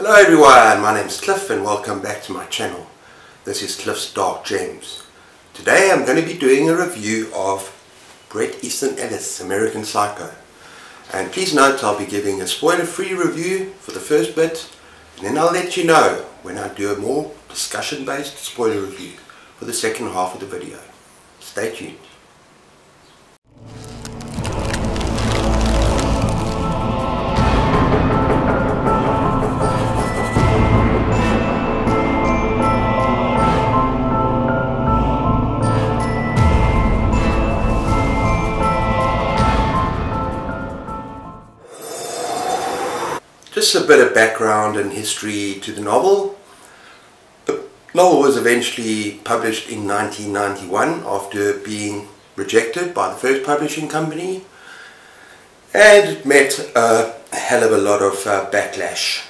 Hello everyone, my name is Cliff and welcome back to my channel. This is Cliff's Dark Gems. Today I'm going to be doing a review of Bret Easton Ellis' American Psycho. And please note I'll be giving a spoiler-free review for the first bit, and then I'll let you know when I do a more discussion-based spoiler review for the second half of the video. Stay tuned. Just a bit of background and history to the novel. The novel was eventually published in 1991 after being rejected by the first publishing company, and it met a hell of a lot of backlash.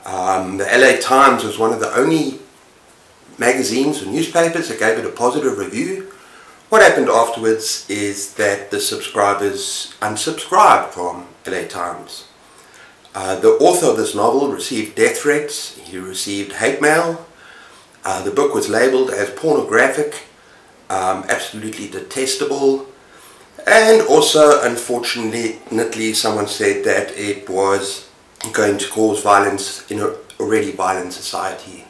The LA Times was one of the only magazines or newspapers that gave it a positive review. What happened afterwards is that the subscribers unsubscribed from LA Times. The author of this novel received death threats, he received hate mail, the book was labelled as pornographic, absolutely detestable, and also unfortunately someone said that it was going to cause violence in an already violent society.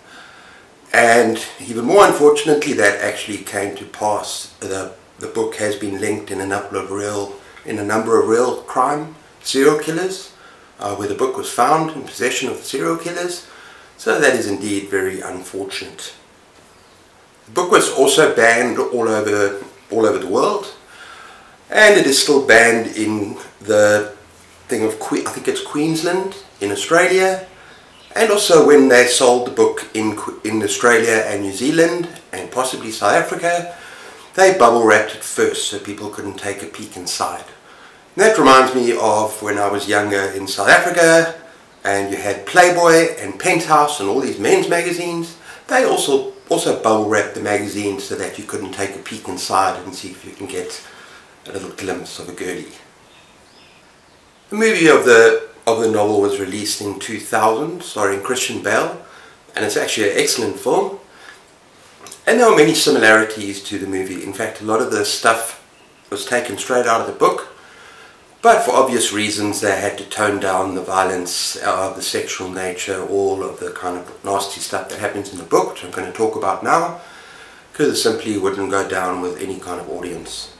And even more unfortunately that actually came to pass. The book has been linked in a number of real crime serial killers. Where the book was found in possession of the serial killers, so that is indeed very unfortunate. The book was also banned all over the world, and it is still banned in the I think it's Queensland in Australia, and also when they sold the book in Australia and New Zealand and possibly South Africa, they bubble wrapped it first so people couldn't take a peek inside. And that reminds me of when I was younger in South Africa and you had Playboy and Penthouse and all these men's magazines. They also bubble wrapped the magazines so that you couldn't take a peek inside and see if you can get a little glimpse of a girlie. The movie of the novel was released in 2000, starring Christian Bale, and it's actually an excellent film. And there are many similarities to the movie. In fact, a lot of the stuff was taken straight out of the book. But for obvious reasons they had to tone down the violence, the sexual nature, all of the kind of nasty stuff that happens in the book, which I'm going to talk about now, because it simply wouldn't go down with any kind of audience.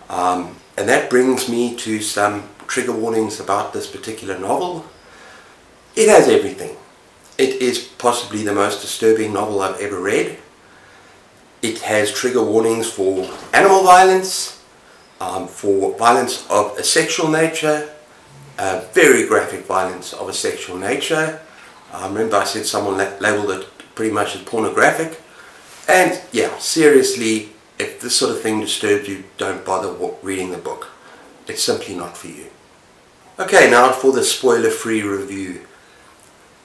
And that brings me to some trigger warnings about this particular novel. It has everything. It is possibly the most disturbing novel I've ever read. It has trigger warnings for animal violence, for violence of a sexual nature, very graphic violence of a sexual nature. Remember I said someone labelled it pretty much as pornographic. And yeah, seriously, if this sort of thing disturbs you, don't bother reading the book. It's simply not for you. Okay, now for the spoiler-free review.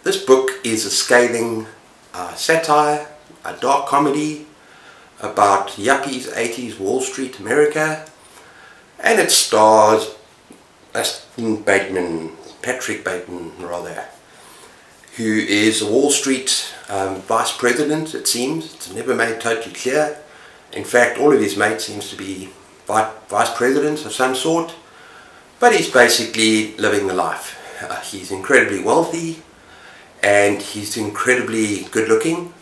This book is a scathing satire, a dark comedy about yuppies, 80s Wall Street America. And it stars Patrick Bateman, who is a Wall Street vice president, it seems. It's never made totally clear. In fact, all of his mates seems to be vice presidents of some sort. But he's basically living the life. He's incredibly wealthy, and he's incredibly good looking.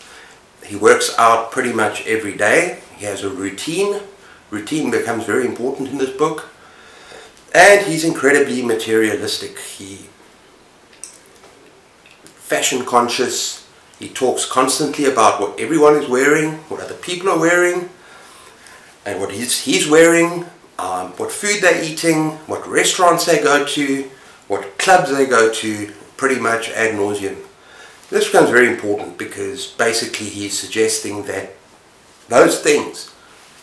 He works out pretty much every day. He has a routine. Routine becomes very important in this book, and he's incredibly materialistic. He fashion conscious. He talks constantly about what everyone is wearing, what other people are wearing, and what he's wearing, what food they're eating, what restaurants they go to, what clubs they go to, pretty much ad nauseum. This becomes very important because basically he's suggesting that those things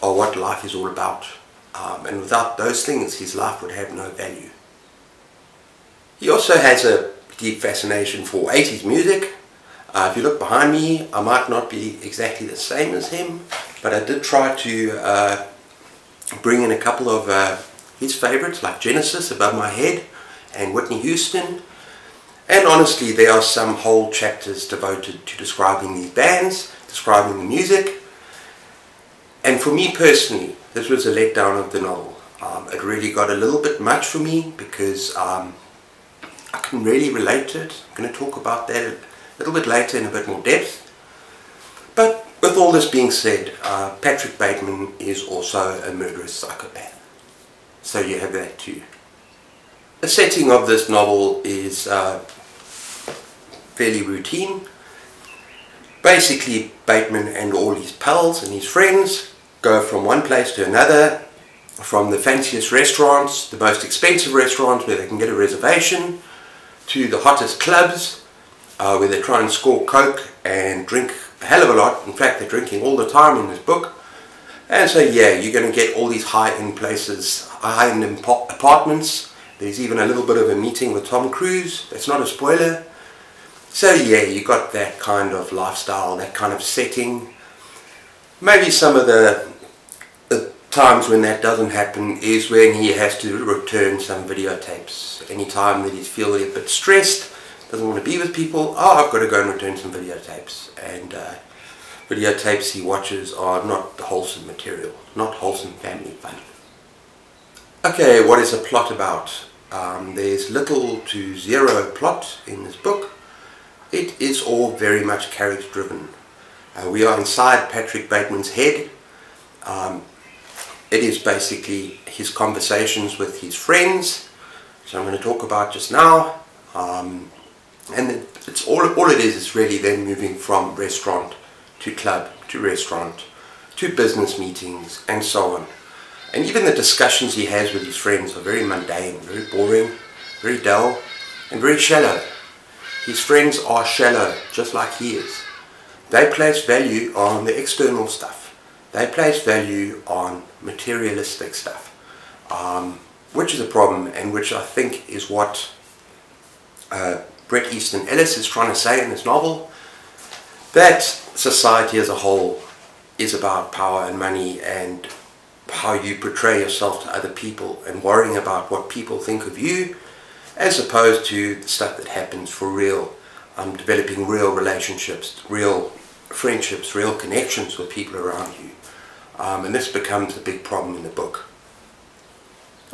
are what life is all about, and without those things his life would have no value. He also has a deep fascination for 80s music. If you look behind me, I might not be exactly the same as him, but I did try to bring in a couple of his favourites like Genesis, Above My Head, and Whitney Houston. And honestly, there are some whole chapters devoted to describing these bands, describing the music. And for me personally, this was a letdown of the novel. It really got a little bit much for me because I can really relate to it. I'm going to talk about that a little bit later in a bit more depth. But with all this being said, Patrick Bateman is also a murderous psychopath. So you have that too. The setting of this novel is fairly routine. Basically, Bateman and all his pals and his friends go from one place to another, from the fanciest restaurants, the most expensive restaurants where they can get a reservation, to the hottest clubs where they try and score coke and drink a hell of a lot. In fact, they're drinking all the time in this book. And so yeah, you're going to get all these high-end places, high-end apartments. There's even a little bit of a meeting with Tom Cruise. That's not a spoiler. So yeah, you got that kind of lifestyle, that kind of setting. Maybe some of the times when that doesn't happen is when he has to return some videotapes. Anytime that he's feeling a bit stressed, doesn't want to be with people, oh, I've got to go and return some videotapes. And videotapes he watches are not wholesome material, not wholesome family fun. Okay, what is the plot about? There's little to zero plot in this book. It is all very much character driven. We are inside Patrick Bateman's head. It is basically his conversations with his friends, so I'm going to talk about just now. And it's all it is really then moving from restaurant to club to restaurant to business meetings and so on. And even the discussions he has with his friends are very mundane, very boring, very dull and very shallow. His friends are shallow, just like he is. They place value on the external stuff. They place value on materialistic stuff, which is a problem, and which I think is what Bret Easton Ellis is trying to say in this novel, that society as a whole is about power and money and how you portray yourself to other people and worrying about what people think of you, as opposed to the stuff that happens for real, developing real relationships, real friendships, real connections with people around you. And this becomes a big problem in the book.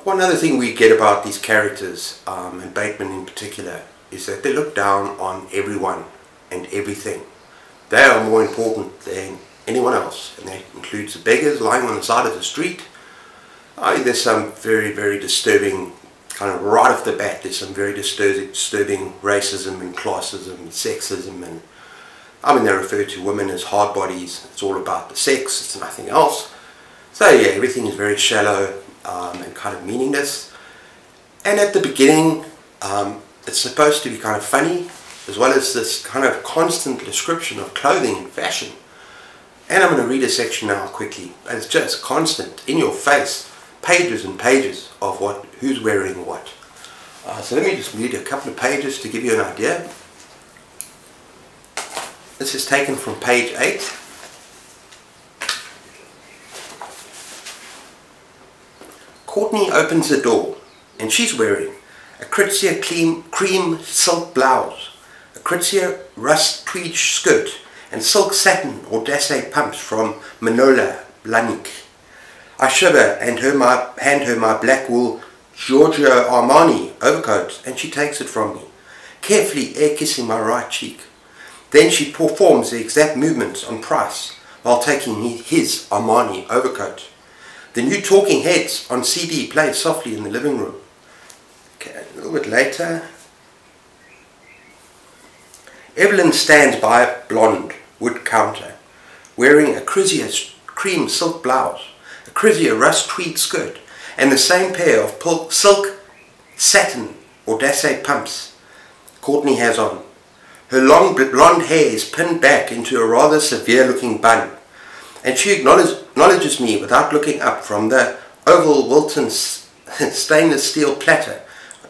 One other thing we get about these characters, and Bateman in particular, is that they look down on everyone and everything. They are more important than anyone else, and that includes the beggars lying on the side of the street. There's some very, very disturbing, kind of right off the bat, there's some very disturbing racism and classism and sexism, and they refer to women as hard bodies. It's all about the sex, it's nothing else. So yeah, everything is very shallow and kind of meaningless. And at the beginning, it's supposed to be kind of funny, as well as this kind of constant description of clothing and fashion. And I'm going to read a section now quickly. It's just constant, in your face, pages and pages of who's wearing what. So let me just read a couple of pages to give you an idea. This is taken from page 8. Courtney opens the door and she's wearing a Kritsia cream silk blouse, a Kritsia rust tweed skirt and silk satin or dasse pumps from Manola Blahnik. I shiver and hand her my black wool Giorgio Armani overcoat, and she takes it from me, carefully air kissing my right cheek. Then she performs the exact movements on Price while taking his Armani overcoat. The new Talking Heads on CD plays softly in the living room. Okay, a little bit later. Evelyn stands by a blonde wood counter, wearing a Kritsia cream silk blouse, a Kritsia rust tweed skirt, and the same pair of silk satin or dasse pumps Courtney has on. Her long blonde hair is pinned back into a rather severe-looking bun, and she acknowledges me without looking up from the oval Wilton stainless steel platter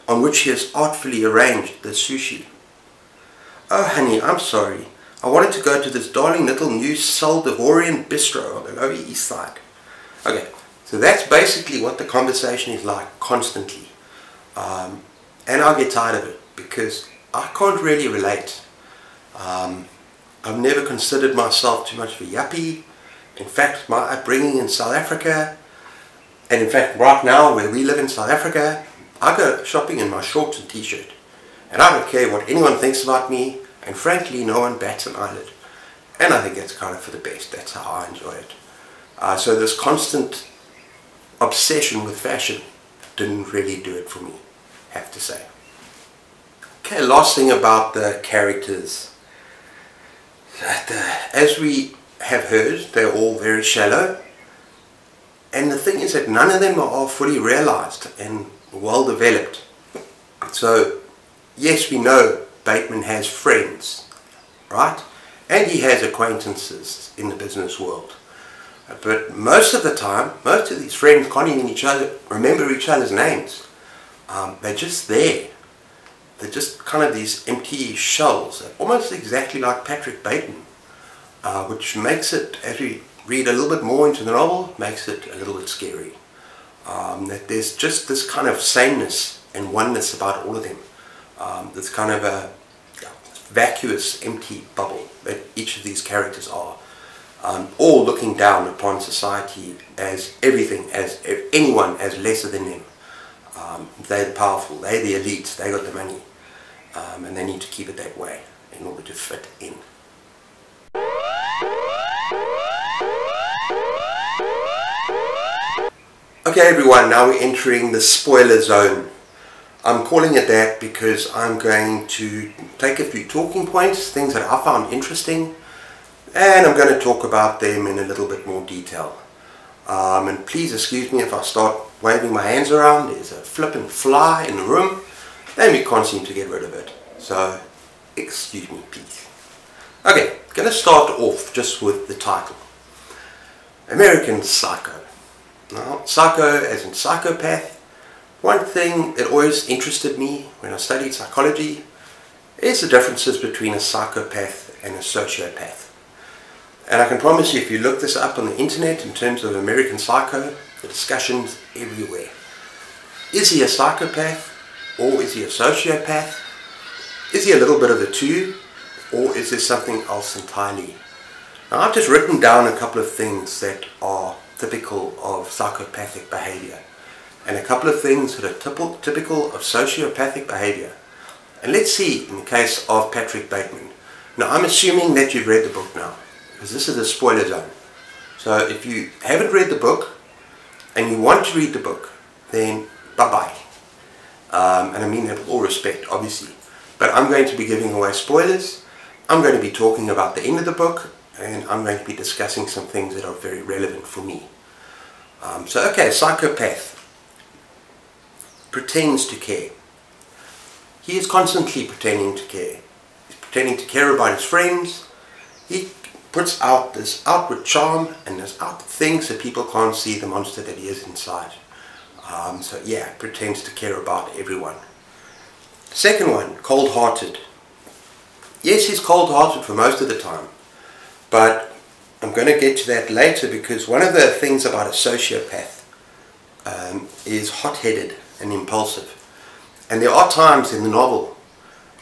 on which she has artfully arranged the sushi. Oh honey, I'm sorry. I wanted to go to this darling little new Saldivorian bistro on the Lower East Side. Okay, so that's basically what the conversation is like constantly. And I'll get tired of it because I can't really relate. I've never considered myself too much of a yuppie. In fact, my upbringing in South Africa, and in fact right now where we live in South Africa, I go shopping in my shorts and t-shirt. And I don't care what anyone thinks about me, and frankly no one bats an eyelid. And I think that's kind of for the best. That's how I enjoy it. So this constant obsession with fashion didn't really do it for me, I have to say. Okay, last thing about the characters. As we have heard, they're all very shallow. And the thing is that none of them are fully realized and well developed. So, yes, we know Bateman has friends, right? And he has acquaintances in the business world. But most of the time, most of these friends can't even remember each other's names. They're just there. They're just kind of these empty shells, almost exactly like Patrick Bateman, which makes it, as we read a little bit more into the novel, makes it a little bit scary. That there's just this kind of sameness and oneness about all of them. This kind of a vacuous, empty bubble that each of these characters are. All looking down upon society as everything, as anyone as lesser than them. They're the powerful, they're the elite, they got the money. And they need to keep it that way in order to fit in. Okay everyone, now we're entering the spoiler zone. I'm calling it that because I'm going to take a few talking points, things that I found interesting, and I'm going to talk about them in a little bit more detail. And please excuse me if I start waving my hands around. There's a flippin' fly in the room and we can't seem to get rid of it. So, excuse me please. Okay, going to start off just with the title. American Psycho. Now, psycho as in psychopath. One thing that always interested me when I studied psychology is the differences between a psychopath and a sociopath. And I can promise you, if you look this up on the internet in terms of American Psycho, the discussion's everywhere. Is he a psychopath or is he a sociopath? Is he a little bit of the two, or is there something else entirely? Now, I've just written down a couple of things that are typical of psychopathic behavior, and a couple of things that are typical of sociopathic behavior. And let's see in the case of Patrick Bateman. Now, I'm assuming that you've read the book now, because this is a spoiler zone. So if you haven't read the book and you want to read the book, then bye-bye. And I mean that with all respect, obviously. But I'm going to be giving away spoilers. I'm going to be talking about the end of the book, and I'm going to be discussing some things that are very relevant for me. So okay, psychopath pretends to care. He is constantly pretending to care. He's pretending to care about his friends. He puts out this outward charm and this outward things that people can't see the monster that he is inside. So yeah, pretends to care about everyone. Second one, cold-hearted. Yes, he's cold-hearted for most of the time, but I'm going to get to that later, because one of the things about a sociopath is hot-headed and impulsive. And there are times in the novel,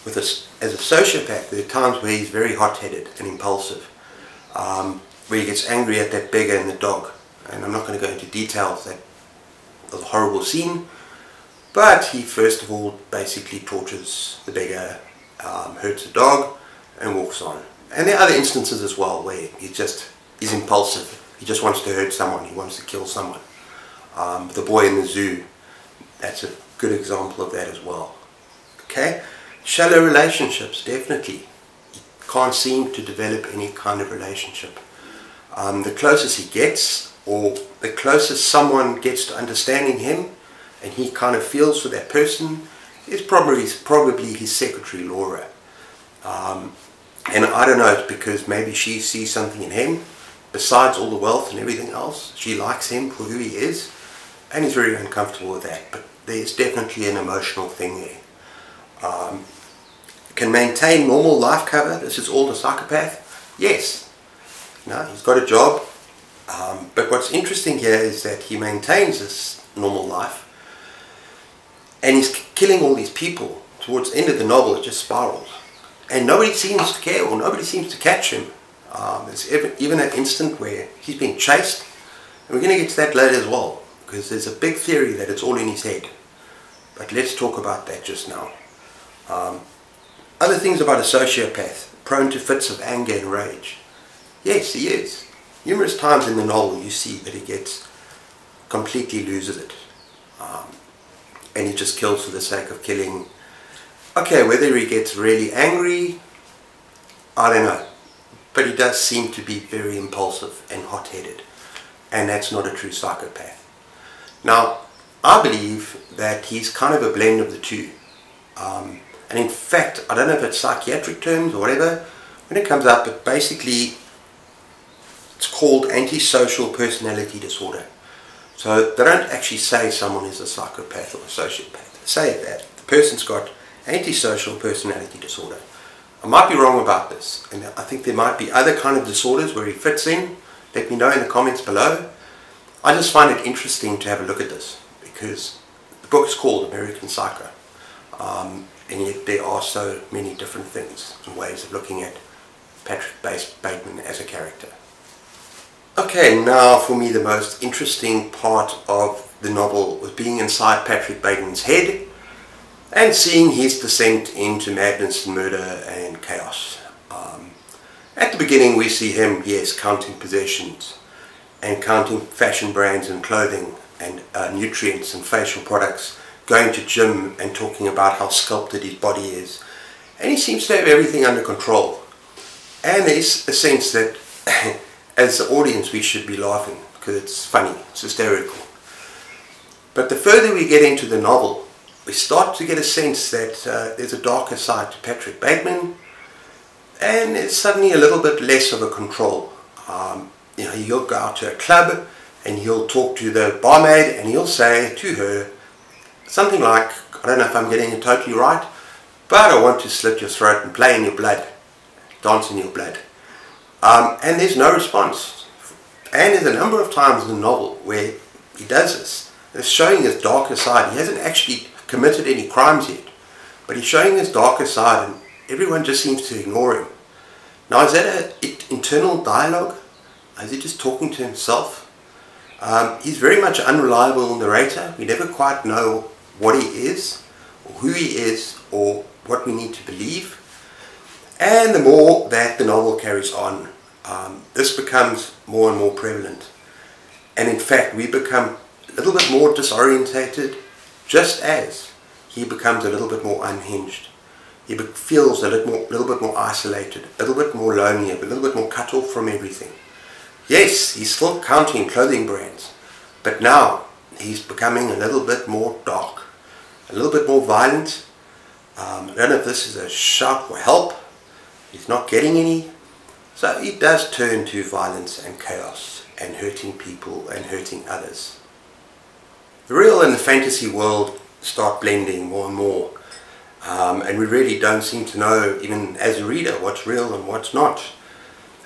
as a sociopath, there are times where he's very hot-headed and impulsive, where he gets angry at that beggar and the dog. And I'm not going to go into details of the horrible scene, but he first of all basically tortures the beggar, hurts the dog, and walks on. And there are other instances as well where he's impulsive. He just wants to hurt someone, he wants to kill someone. The boy in the zoo, that's a good example of that as well. Okay, shallow relationships, definitely. He can't seem to develop any kind of relationship. The closest he gets, or the closest someone gets to understanding him, and he kind of feels for that person, is probably his secretary Laura. And I don't know, it's because maybe she sees something in him, besides all the wealth and everything else. She likes him for who he is, and he's very uncomfortable with that. But there's definitely an emotional thing there. Can maintain normal life cover. This is all the psychopath. Yes. No, he's got a job. But what's interesting here is that he maintains this normal life, and he's killing all these people to towards the end of the novel, it just spirals. And nobody seems to care, or nobody seems to catch him. There's even an instant where he's being chased. And we're going to get to that later as well, because there's a big theory that it's all in his head. But let's talk about that just now. Other things about a sociopath, prone to fits of anger and rage. Yes, he is. Numerous times in the novel you see that he completely loses it. And he just kills for the sake of killing. Okay, whether he gets really angry, I don't know. But he does seem to be very impulsive and hot-headed. And that's not a true psychopath. Now, I believe that he's kind of a blend of the two. And in fact, I don't know if it's psychiatric terms or whatever, when it comes up, but basically it's called antisocial personality disorder. So they don't actually say someone is a psychopath or a sociopath. They say that the person's got antisocial personality disorder. I might be wrong about this, and I think there might be other kind of disorders where he fits in. Let me know in the comments below. I just find it interesting to have a look at this, because the book is called American Psycho, and yet there are so many different things and ways of looking at Patrick Bateman as a character. Okay, now for me the most interesting part of the novel was being inside Patrick Bateman's head and seeing his descent into madness and murder and chaos. At the beginning we see him, yes, counting possessions and counting fashion brands and clothing and nutrients and facial products, going to gym and talking about how sculpted his body is. And he seems to have everything under control. And there's a sense that as the audience we should be laughing because it's funny, it's hysterical. But the further we get into the novel, we start to get a sense that there's a darker side to Patrick Bateman, and it's suddenly a little bit less of a control. You know, he'll go out to a club and he'll talk to the barmaid and he'll say to her something like, I don't know if I'm getting it totally right, but I want to slit your throat and play in your blood, dance in your blood. And there's no response. And there's a number of times in the novel where he does this. It's showing his darker side. He hasn't actually committed any crimes yet, but he's showing his darker side, and everyone just seems to ignore him. Now, is that an internal dialogue? Is he just talking to himself? He's very much an unreliable narrator. We never quite know what he is, or who he is, or what we need to believe. And the more that the novel carries on, this becomes more and more prevalent. And in fact, we become a little bit more disorientated, just as he becomes a little bit more unhinged. He feels a little bit more isolated, a little bit more lonely, a little bit more cut off from everything. Yes, he's still counting clothing brands, but now he's becoming a little bit more dark, a little bit more violent. I don't know if this is a shout for help. He's not getting any. So he does turn to violence and chaos and hurting people and hurting others. The real and the fantasy world start blending more and more. And we really don't seem to know, even as a reader, what's real and what's not.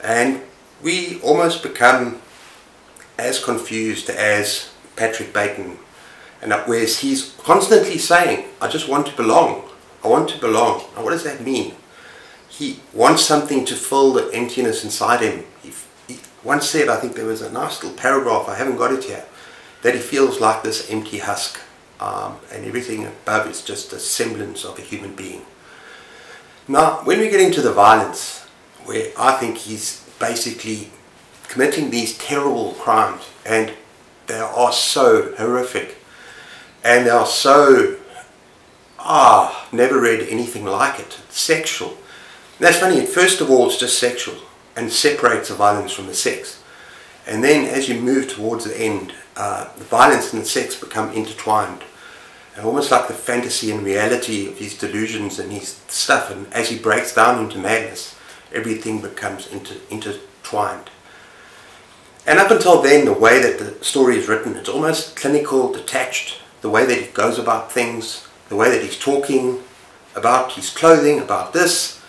And we almost become as confused as Patrick Bateman. And whereas he's constantly saying, I just want to belong. I want to belong. Now what does that mean? He wants something to fill the emptiness inside him. He once said, I think there was a nice little paragraph, I haven't got it here, that he feels like this empty husk, and everything above is just a semblance of a human being. Now, when we get into the violence, where I think he's basically committing these terrible crimes, and they are so horrific, and they are so, never read anything like it, sexual. And that's funny, first of all it's just sexual, and separates the violence from the sex. And then as you move towards the end, the violence and the sex become intertwined. And almost like the fantasy and reality of his delusions and his stuff, and as he breaks down into madness, everything becomes intertwined. And up until then, the way that the story is written, it's almost clinical, detached, the way that he goes about things, the way that he's talking about his clothing, about this.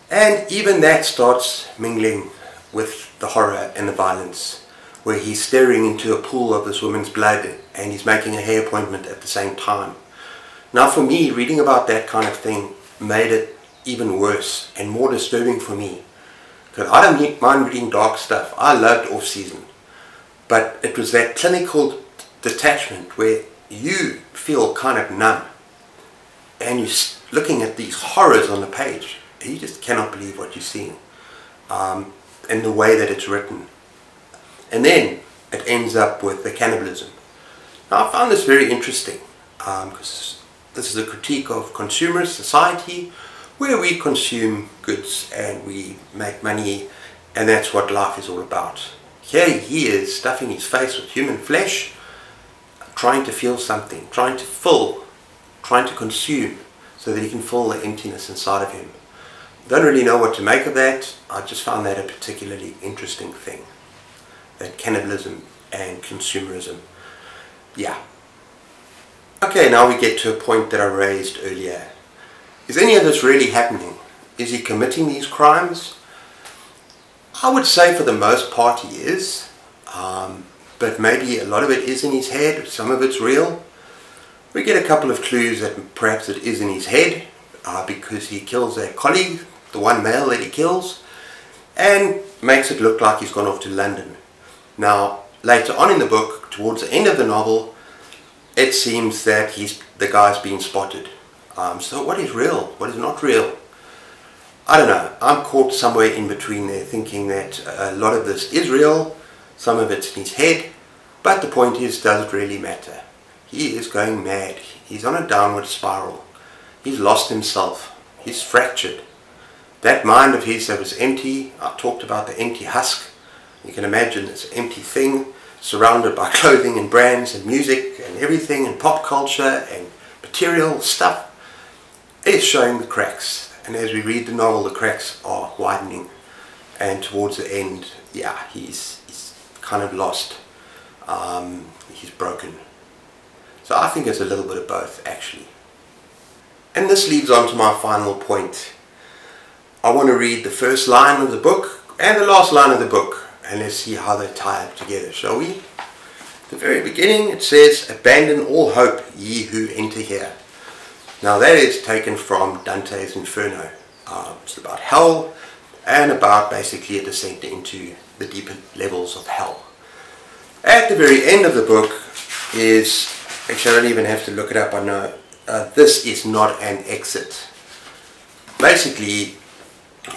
And even that starts mingling with the horror and the violence, where he's staring into a pool of this woman's blood and he's making a hair appointment at the same time. Now for me, reading about that kind of thing made it even worse and more disturbing for me. Because I don't mind reading dark stuff. I loved Off Season. But it was that clinical detachment where you feel kind of numb. And you're looking at these horrors on the page. And you just cannot believe what you're seeing. And the way that it's written. And then it ends up with the cannibalism. Now I found this very interesting. Because this is a critique of consumerist society where we consume goods and we make money, and that's what life is all about. Here he is stuffing his face with human flesh, trying to feel something, trying to consume so that he can fill the emptiness inside of him. Don't really know what to make of that. I just found that a particularly interesting thing. That cannibalism and consumerism. Yeah. Okay, now we get to a point that I raised earlier. Is any of this really happening? Is he committing these crimes? I would say for the most part he is. But maybe a lot of it is in his head, some of it's real. We get a couple of clues that perhaps it is in his head because he kills a colleague, the one male that he kills, and makes it look like he's gone off to London. Now, later on in the book, towards the end of the novel, it seems that the guy's been spotted. So what is real? What is not real? I don't know. I'm caught somewhere in between there, thinking that a lot of this is real, some of it's in his head, but the point is, does it really matter? He is going mad. He's on a downward spiral. He's lost himself. He's fractured. That mind of his that was empty, I talked about the empty husk. You can imagine this empty thing surrounded by clothing and brands and music and everything and pop culture and material stuff. It's showing the cracks, and as we read the novel, the cracks are widening, and towards the end, yeah, he's kind of lost. He's broken. So I think it's a little bit of both, actually. And this leads on to my final point. I want to read the first line of the book and the last line of the book, and let's see how they tie up together, shall we? At the very beginning it says, "Abandon all hope, ye who enter here." Now that is taken from Dante's Inferno. It's about hell and about basically a descent into the deeper levels of hell. At the very end of the book is, actually I don't even have to look it up, I know, this is not an exit. Basically,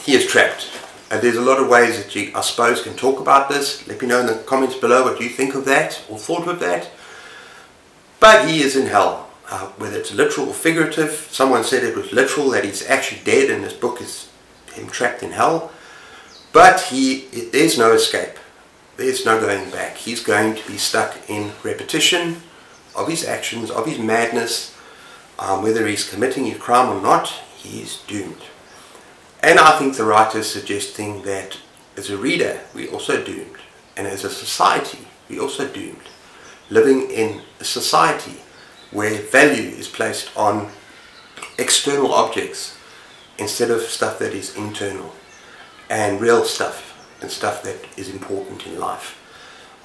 he is trapped. And there's a lot of ways that you, I suppose, can talk about this. Let me know in the comments below what you think of that or thought of that. But he is in hell. Whether it's literal or figurative. Someone said it was literal, that he's actually dead and this book is him trapped in hell. But there's no escape. There's no going back. He's going to be stuck in repetition of his actions, of his madness. Whether he's committing his crime or not, he's doomed. And I think the writer is suggesting that as a reader, we're also doomed. And as a society, we're also doomed. Living in a society where value is placed on external objects instead of stuff that is internal. And real stuff, and stuff that is important in life.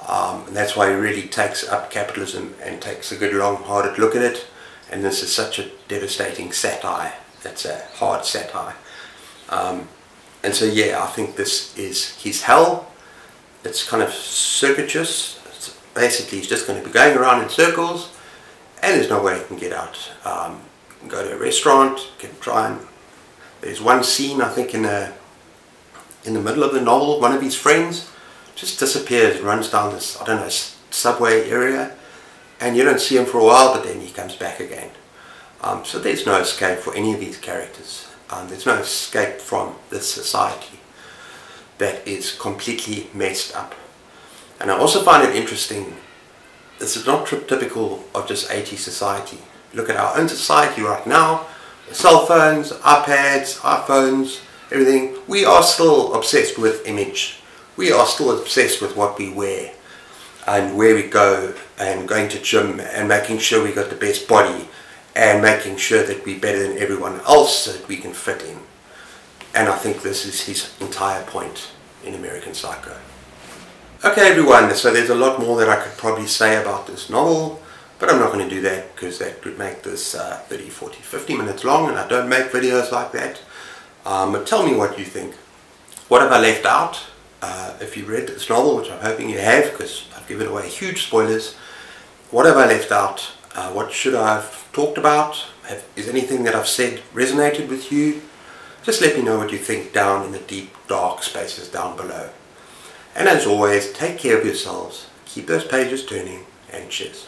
And that's why he really takes up capitalism and takes a good long-hearted look at it. And this is such a devastating satire. That's a hard satire. And so yeah, I think this is his hell. It's kind of circuitous. Basically he's just going to be going around in circles and there's no way he can get out. You can go to a restaurant, you can try and... There's one scene, I think, in the middle of the novel, one of his friends just disappears, runs down this, I don't know, subway area, and you don't see him for a while, but then he comes back again. So there's no escape for any of these characters. There's no escape from this society that is completely messed up. And I also find it interesting, this is not typical of just 80s society. Look at our own society right now, cell phones, iPads, iPhones, everything. We are still obsessed with image. We are still obsessed with what we wear and where we go, and going to gym and making sure we got the best body and making sure that we're better than everyone else so that we can fit in. And I think this is his entire point in American Psycho. Okay everyone, so there's a lot more that I could probably say about this novel, But I'm not going to do that because that would make this 30, 40, 50 minutes long, and I don't make videos like that. But tell me what you think. What have I left out? If you read this novel, which I'm hoping you have because I've given away huge spoilers, what have I left out? What should I have talked about? Is anything that I've said resonated with you? Just let me know what you think down in the deep, dark spaces down below. And as always, take care of yourselves, keep those pages turning, and cheers.